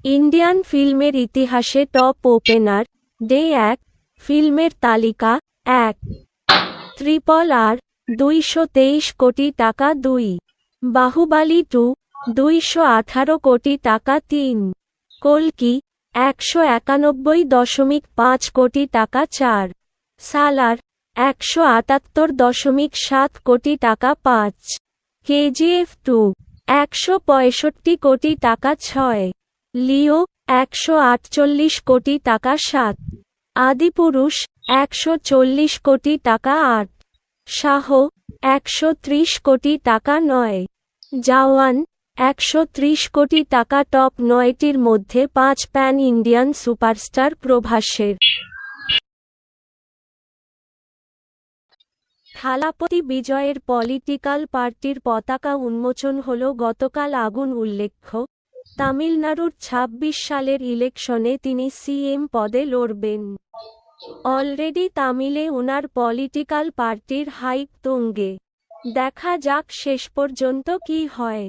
Indian ফিল্মের ইতিহাসে top opener day ১ ফিল্মের তালিকা ১ RRR ২২৩ কোটি টাকা ২ বাহুবালী ২ ২১৮ কোটি টাকা ৩ কল্কি ১৯১.৫ কোটি টাকা ৪ সালার ১৭৮.৭ কোটি টাকা ৫ কেজিএফ ২ ১৬৫ কোটি টাকা ৬ লিও ১৪৮ কোটি টাকা ৭ আদিপুরুষ ১৪০ কোটি টাকা ৮ শাহ ১৩০ কোটি টাকা ৯ জওয়ান ১৩০ কোটি টাকা। টপ ৯টির মধ্যে ৫ প্যান ইন্ডিয়ান সুপারস্টার প্রভাসের। থালাপতি বিজয়ের পলিটিক্যাল পার্টির পতাকা উন্মোচন হল গতকাল। আগুন উল্লেখ্য, তামিলনাড়ুর ২৬ সালের ইলেকশনে তিনি সিএম পদে লড়বেন। অলরেডি তামিলে ওনার পলিটিক্যাল পার্টির হাইপ তুঙ্গে। দেখা যাক শেষ পর্যন্ত কী হয়।